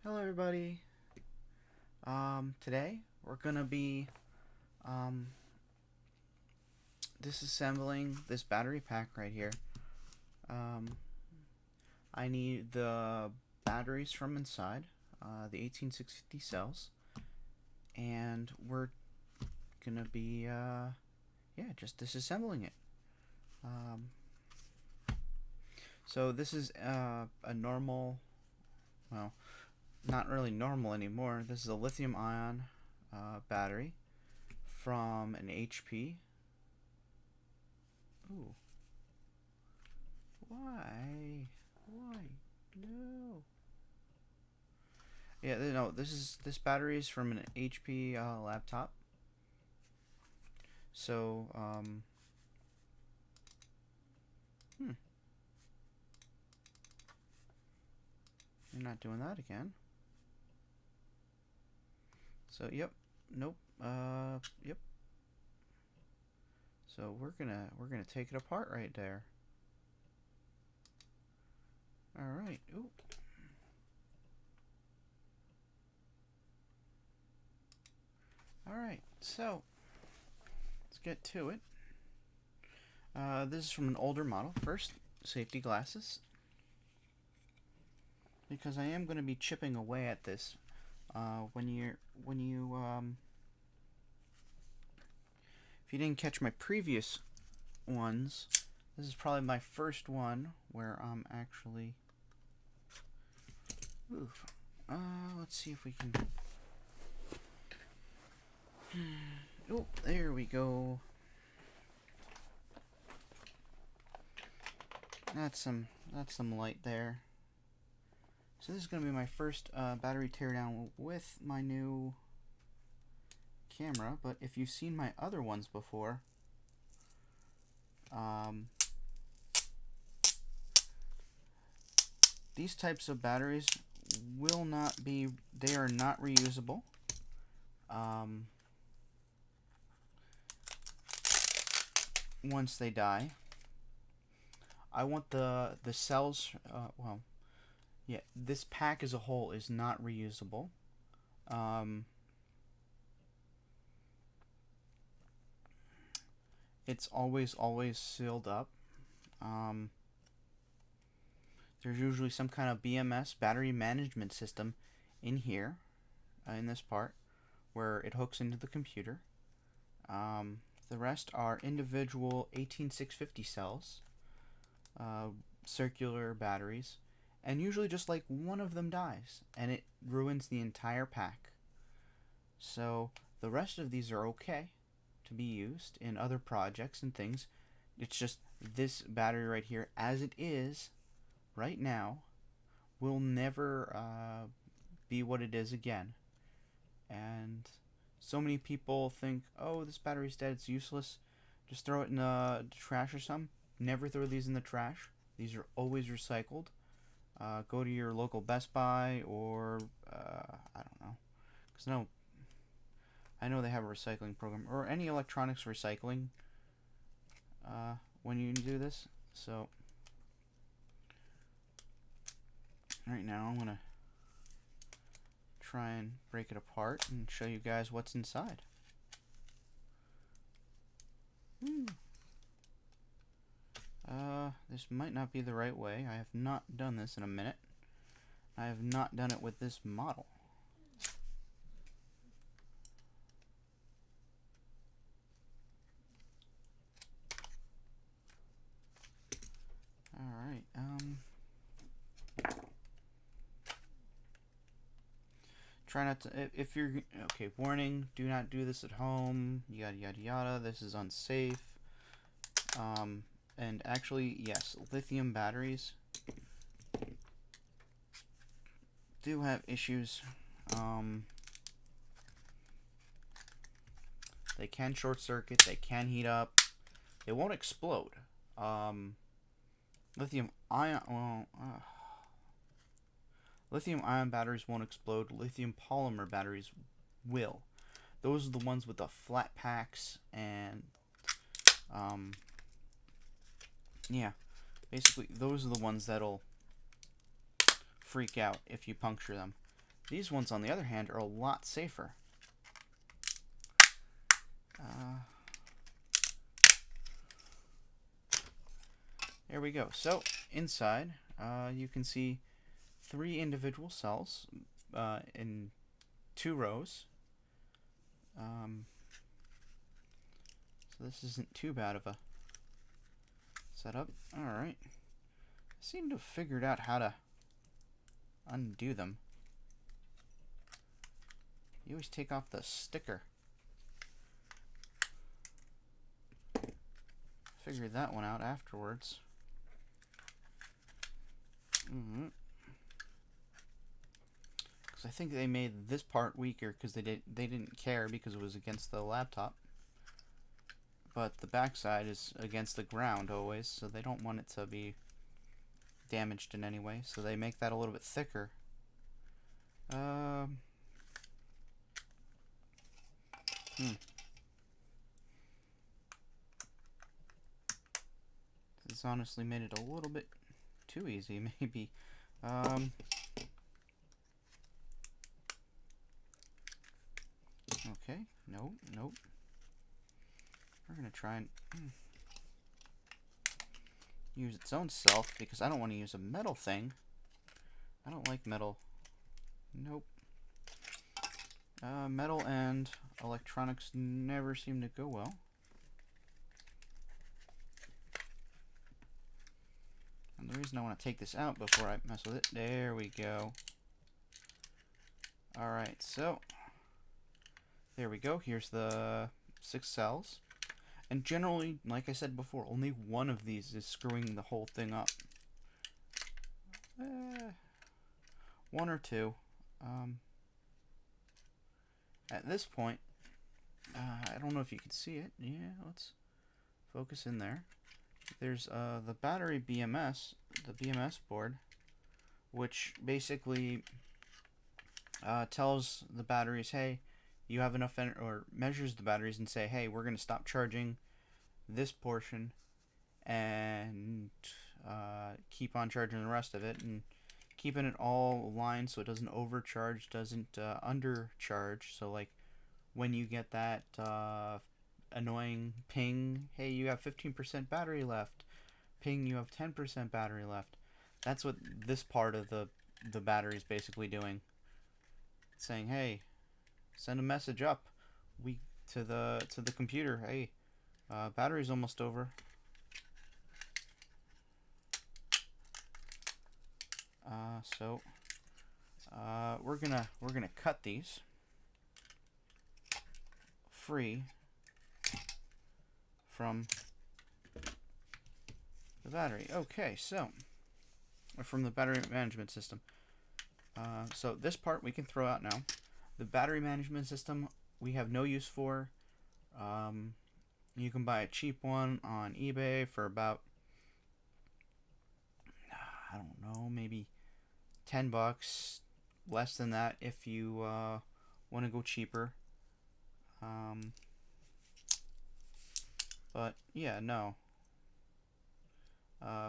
Hello everybody. Today we're gonna be um, disassembling this battery pack right here. Um, I need the batteries from inside, the 18650 cells, and we're gonna be just disassembling it. Um, so this is a normal, well, not really normal anymore. This is a lithium-ion battery from an HP. Ooh. Why? Why? No. Yeah, no. This battery is from an HP laptop. So, you're not doing that again. So, yep, nope, yep. So we're gonna take it apart right there. All right. Ooh. All right. So let's get to it. This is from an older model. First, safety glasses, because I am going to be chipping away at this. When you if you didn't catch my previous ones, this is probably my first one where I'm actually. Oof. Let's see if we can. Oh, there we go. That's some light there. So this is going to be my first battery teardown with my new camera, but if you've seen my other ones before, these types of batteries will not be, they are not reusable. Once they die, I want the cells, well, yeah, this pack as a whole is not reusable. It's always sealed up. There's usually some kind of BMS, battery management system, in here, in this part, where it hooks into the computer. The rest are individual 18650 cells, circular batteries, and usually just like one of them dies, and it ruins the entire pack. So the rest of these are okay to be used in other projects and things. It's just this battery right here, as it is right now, will never be what it is again. And so many people think, oh, this battery's dead, it's useless, just throw it in the trash or something. Never throw these in the trash. These are always recycled. Go to your local Best Buy or I don't know, because no, I know they have a recycling program, or any electronics recycling when you do this. So right now I'm gonna try and break it apart and show you guys what's inside. This might not be the right way. I have not done this in a minute. I have not done it with this model. Alright, try not to, if you're, okay, warning, do not do this at home, yada yada yada, this is unsafe. And actually, yes, lithium batteries do have issues. They can short circuit, they can heat up, they won't explode. Lithium ion, well, lithium ion batteries won't explode. Lithium polymer batteries will. Those are the ones with the flat packs, and yeah, basically those are the ones that'll freak out if you puncture them. These ones, on the other hand, are a lot safer. There we go. So, inside, you can see 3 individual cells in 2 rows. So this isn't too bad of a setup. Alright. I seem to have figured out how to undo them. You always take off the sticker. Figured that one out afterwards. Because I think they made this part weaker because they didn't care because it was against the laptop. But the backside is against the ground always, so they don't want it to be damaged in any way. So they make that a little bit thicker. This honestly made it a little bit too easy, maybe. Okay, nope. We're gonna try and use its own self, because I don't want to use a metal thing. I don't like metal. Nope. Metal and electronics never seem to go well. And the reason I want to take this out before I mess with it, there we go. Alright, so there we go. Here's the 6 cells. And generally, like I said before, only one of these is screwing the whole thing up. 1 or 2. At this point, I don't know if you can see it. Yeah, let's focus in there. There's the battery BMS, the BMS board, which basically tells the batteries, hey, you have enough energy, or measures the batteries and say, hey, we're going to stop charging this portion and keep on charging the rest of it, and keeping it all aligned so it doesn't overcharge, doesn't undercharge. So like when you get that annoying ping, hey, you have 15% battery left, ping, you have 10% battery left. That's what this part of the battery is basically doing. It's saying, hey, send a message up to the computer, hey, battery's almost over. So we're gonna cut these free from the battery. Okay, so from the battery management system. So this part we can throw out now. The battery management system we have no use for. You can buy a cheap one on eBay for about, I don't know, maybe $10, less than that if you want to go cheaper. But yeah, no.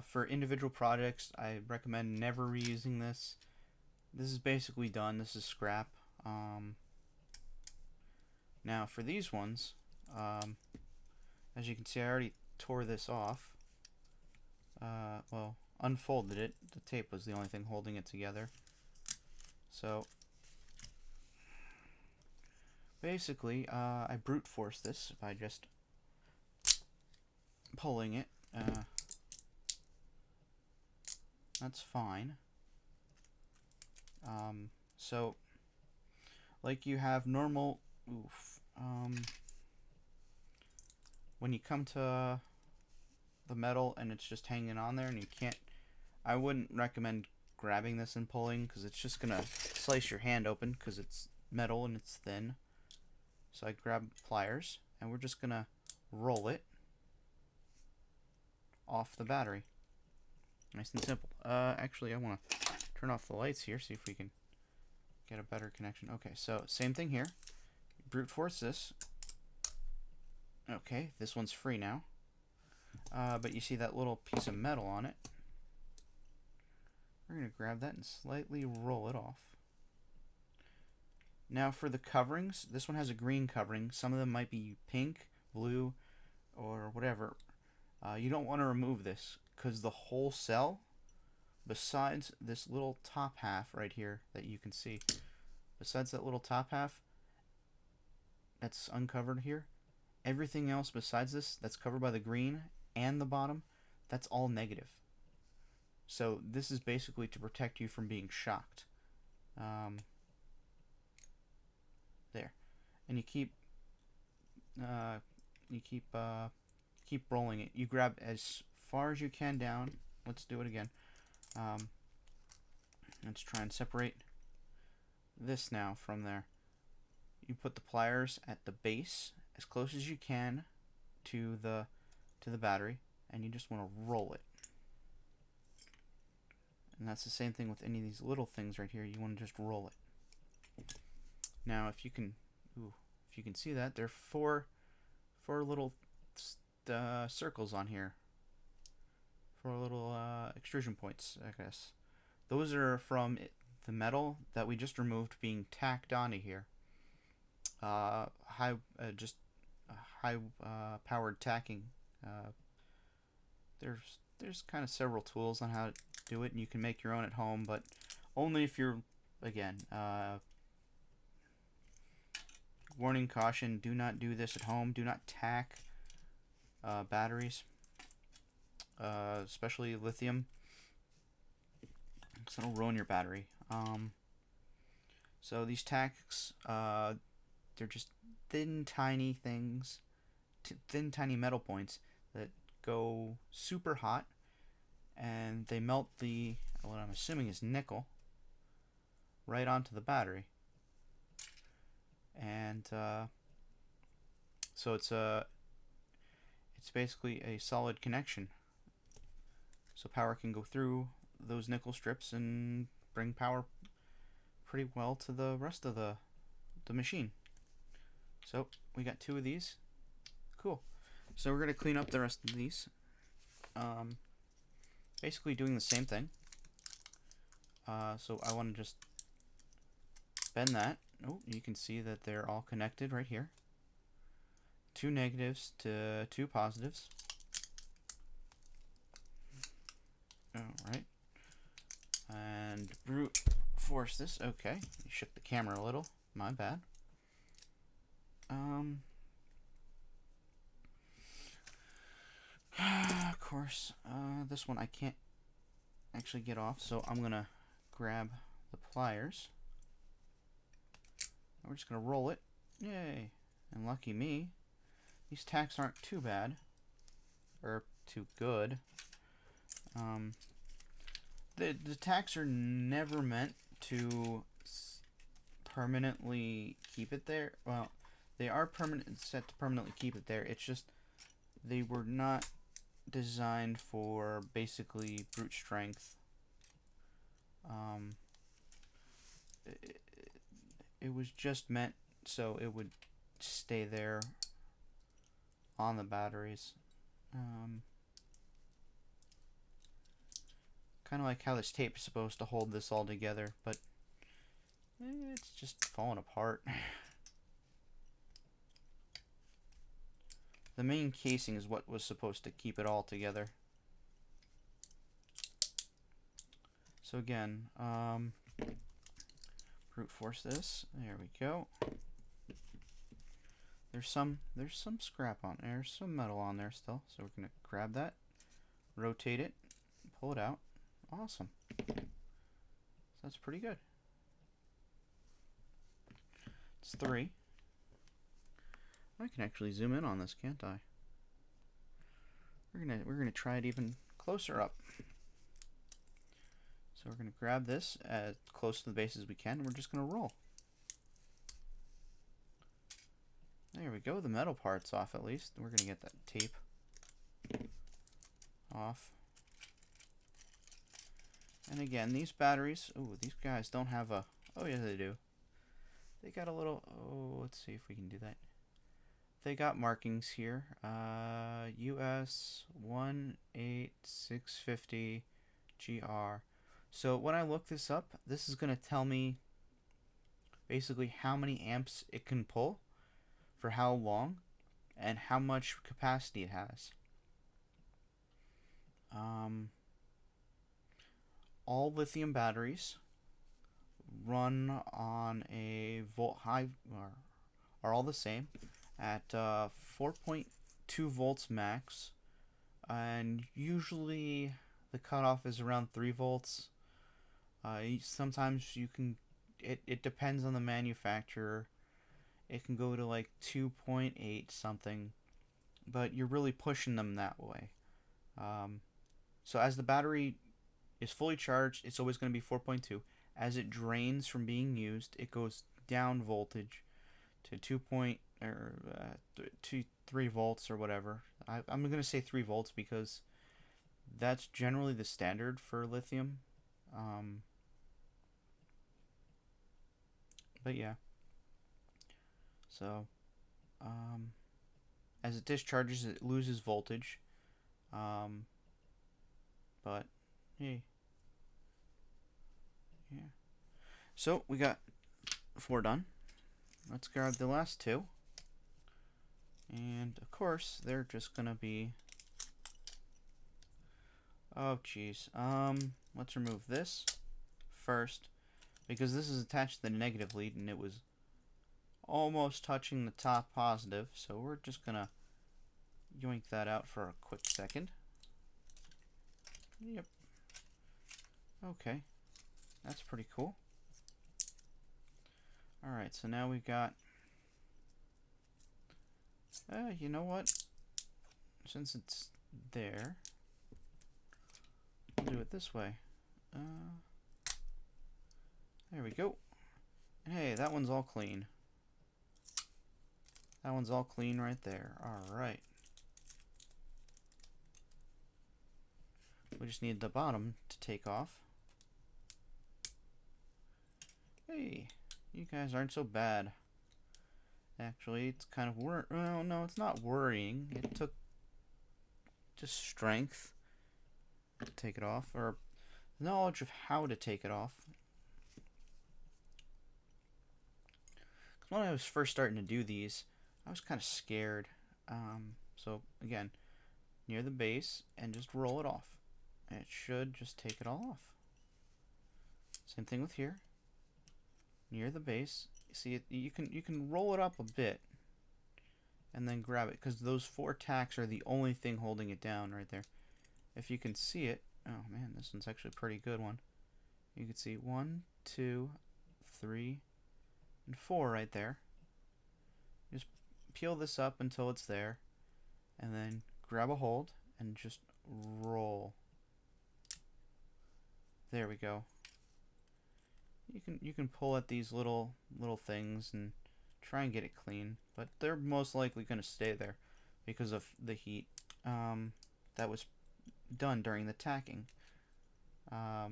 For individual projects, I recommend never reusing this. This is basically done. This is scrap. Now for these ones, as you can see, I already tore this off. Well, unfolded it. The tape was the only thing holding it together. So basically, I brute force this by just pulling it. That's fine. So like you have normal, when you come to the metal and it's just hanging on there and you can't, I wouldn't recommend grabbing this and pulling, because it's just gonna slice your hand open because it's metal and it's thin. So I grab pliers and we're just gonna roll it off the battery. Nice and simple. Actually, I want to turn off the lights here, see if we can get a better connection. Okay, so same thing here. Brute force this. Okay, this one's free now. But you see that little piece of metal on it. We're going to grab that and slightly roll it off. Now for the coverings, this one has a green covering. Some of them might be pink, blue, or whatever. You don't want to remove this because the whole cell, besides this little top half right here that you can see, besides that little top half that's uncovered here, everything else besides this that's covered by the green and the bottom, that's all negative. So this is basically to protect you from being shocked. There, and you keep rolling it. You grab as far as you can down. Let's do it again. Let's try and separate this now from there. You put the pliers at the base as close as you can to the battery, and you just want to roll it. And that's the same thing with any of these little things right here. You want to just roll it. Now, if you can see that, there are four little circles on here. Four little extrusion points, I guess. Those are from the metal that we just removed being tacked onto here. High powered tacking. There's kind of several tools on how to do it, and you can make your own at home, but only if you're, again, warning, caution, do not do this at home. Do not tack batteries, especially lithium, because it'll ruin your battery. So these tacks, they're just thin, tiny things, thin, tiny metal points that go super hot, and they melt what I'm assuming is nickel right onto the battery. And so it's basically a solid connection. So power can go through those nickel strips and bring power pretty well to the rest of the machine. So we got 2 of these. Cool. So we're going to clean up the rest of these. Basically doing the same thing. So I want to just bend that. Oh, you can see that they're all connected right here. 2 negatives to 2 positives. Alright. And brute force this. Okay. You shook the camera a little. My bad. Of course, this one I can't actually get off, so I'm gonna grab the pliers. We're just gonna roll it. Yay! And lucky me, these tacks aren't too bad, or too good. The tacks are never meant to permanently keep it there. Well, they are set to permanently keep it there. It's just they were not designed for basically brute strength. It was just meant so it would stay there on the batteries. Kind of like how this tape is supposed to hold this all together, but it's just falling apart. The main casing is what was supposed to keep it all together. So again, brute force this. There we go. There's some scrap on there, some metal on there still. So we're gonna grab that, rotate it, pull it out. Awesome. So that's pretty good. It's 3. I can actually zoom in on this, can't I? We're gonna try it even closer up. So we're gonna grab this as close to the base as we can, and we're just gonna roll. There we go. The metal part's off at least. We're gonna get that tape off. And again, these batteries. Oh, these guys don't have a. Oh yeah, they do. They got a little. Oh, let's see if we can do that. They got markings here. US 18650 GR. So when I look this up, this is going to tell me basically how many amps it can pull for how long and how much capacity it has. All lithium batteries run on a volt high, or are all the same at 4.2 volts max, and usually the cutoff is around 3 volts. Sometimes you can, it depends on the manufacturer. It can go to like 2.8 something, but you're really pushing them that way. So as the battery is fully charged, it's always going to be 4.2. As it drains from being used, it goes down voltage to 3 volts or whatever. I'm going to say 3 volts because that's generally the standard for lithium. But yeah. So, as it discharges, it loses voltage. But, hey. Yeah. So, we got 4 done. Let's grab the last 2. And, of course, they're just gonna be... Oh, jeez. Let's remove this first, because this is attached to the negative lead, and it was almost touching the top positive, so we're just gonna yoink that out for a quick second. Yep. Okay. That's pretty cool. Alright, so now we've got... you know what? Since it's there, we'll do it this way. There we go. And hey, that one's all clean. That one's all clean right there. Alright. We just need the bottom to take off. Hey, you guys aren't so bad. Actually, it's kind of well, no, it's not worrying. It took just strength to take it off, or knowledge of how to take it off. Because when I was first starting to do these, I was kind of scared. So again, near the base, and just roll it off. And it should just take it all off. Same thing with here. Near the base, see, you can roll it up a bit, and then grab it, because those 4 tacks are the only thing holding it down right there. If you can see it, oh man, this one's actually a pretty good one. You can see 1, 2, 3, and 4 right there. Just peel this up until it's there, and then grab a hold and just roll. There we go. You can pull at these little things and try and get it clean, but they're most likely going to stay there because of the heat that was done during the tacking. But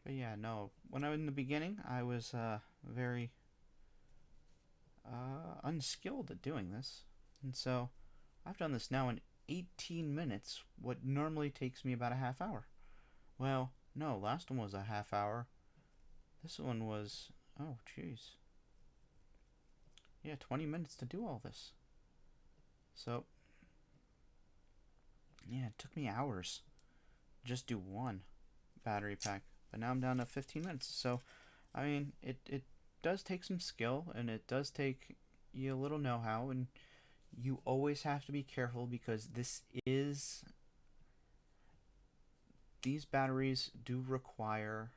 yeah, no. When I was in the beginning, I was very unskilled at doing this, and so I've done this now in 18 minutes, what normally takes me about a half hour. Well, no, last one was a half hour. This one was, oh jeez, yeah, 20 minutes to do all this. So yeah, it took me hours just do one battery pack, but now I'm down to 15 minutes. So I mean, it does take some skill, and it does take you a little know-how, and you always have to be careful, because these batteries do require,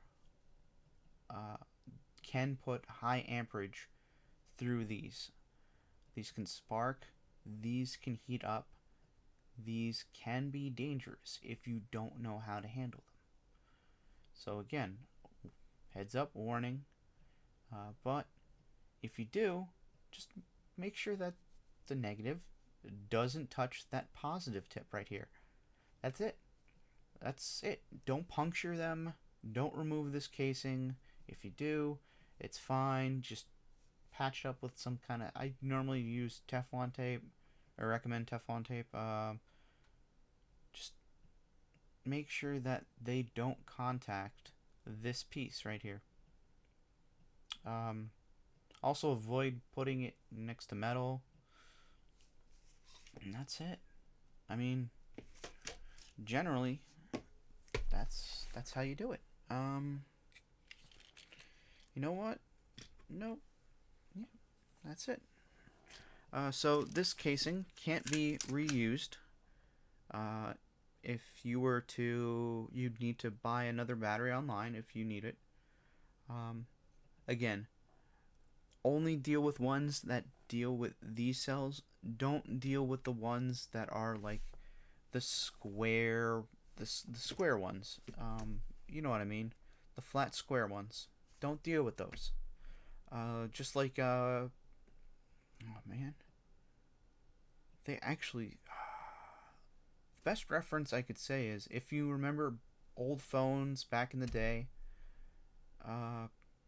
can put high amperage through these. These can spark, these can heat up, these can be dangerous if you don't know how to handle them. So again, heads up, warning, but if you do, just make sure that the negative doesn't touch that positive tip right here. That's it. That's it. Don't puncture them. Don't remove this casing. If you do, it's fine. Just patch it up with some kind of... I normally use Teflon tape. I recommend Teflon tape. Just make sure that they don't contact this piece right here. Also avoid putting it next to metal. And that's it. I mean, generally, that's how you do it. You know what? Nope. Yeah, that's it. So this casing can't be reused. If you were to, you'd need to buy another battery online if you need it. Again, only deal with ones that deal with these cells. Don't deal with the ones that are like the square, the square ones. You know what I mean? The flat square ones. Don't deal with those. Just like oh man, they actually. Best reference I could say is if you remember old phones back in the day,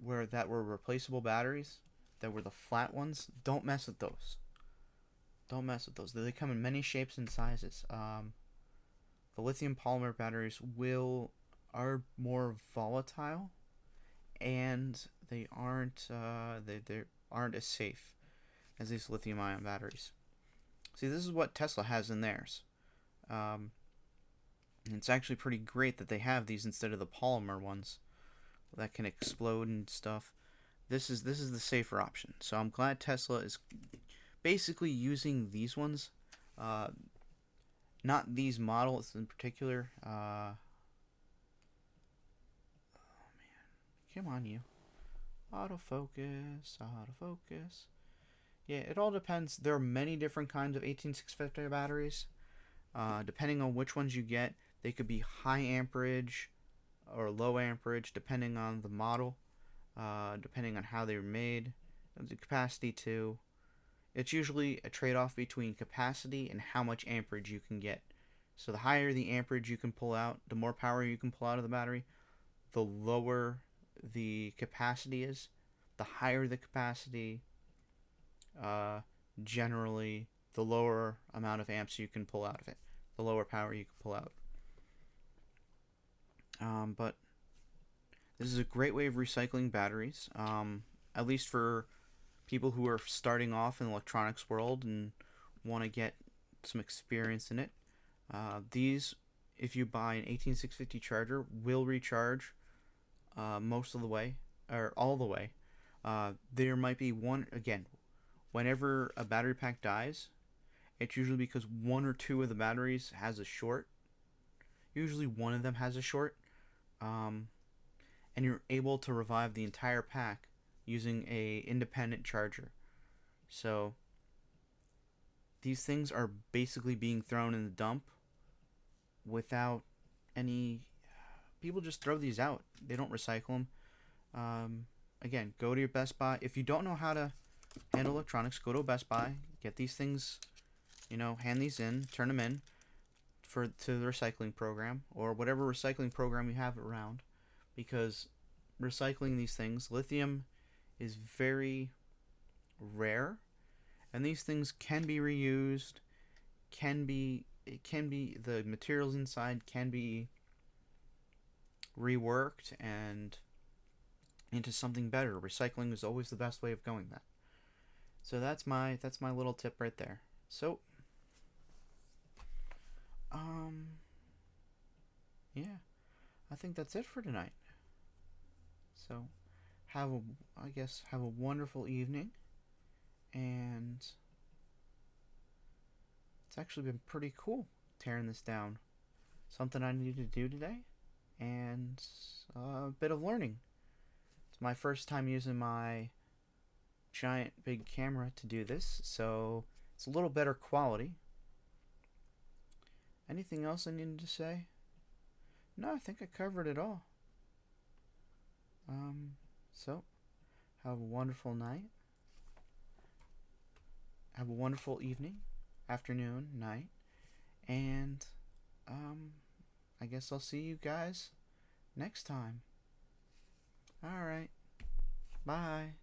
where that were replaceable batteries, that were the flat ones. Don't mess with those. Don't mess with those. They come in many shapes and sizes. The lithium polymer batteries are more volatile, and they aren't they aren't as safe as these lithium ion batteries. See, this is what Tesla has in theirs. And it's actually pretty great that they have these instead of the polymer ones that can explode and stuff. This is the safer option. So I'm glad Tesla is basically using these ones, not these models in particular. Oh man, come on you, autofocus, autofocus. Yeah, it all depends. There are many different kinds of 18650 batteries. Depending on which ones you get, they could be high amperage or low amperage, depending on the model, depending on how they were made, the capacity too. It's usually a trade-off between capacity and how much amperage you can get. So the higher the amperage you can pull out, the more power you can pull out of the battery, the lower the capacity is. The higher the capacity, generally, the lower amount of amps you can pull out of it, the lower power you can pull out. But this is a great way of recycling batteries, at least for people who are starting off in the electronics world and want to get some experience in it. These, if you buy an 18650 charger, will recharge most of the way, or all the way. There might be one, again, whenever a battery pack dies, it's usually because one or two of the batteries has a short. Usually one of them has a short. And you're able to revive the entire pack using a independent charger. So these things are basically being thrown in the dump without any. People just throw these out. They don't recycle them. Again, go to your Best Buy. If you don't know how to handle electronics, go to a Best Buy. Get these things, hand these in, turn them in to the recycling program or whatever recycling program you have around, because recycling these things, lithium is very rare, and these things can be reused, the materials inside can be reworked and into something better. Recycling is always the best way of going that. So that's my little tip right there. So yeah, I think that's it for tonight. So have a wonderful evening, and it's actually been pretty cool tearing this down. Something I needed to do today, and a bit of learning. It's my first time using my giant big camera to do this, so it's a little better quality. Anything else I needed to say? No, I think I covered it all. So have a wonderful night. Have a wonderful evening, afternoon, night, and I guess I'll see you guys next time. All right. Bye.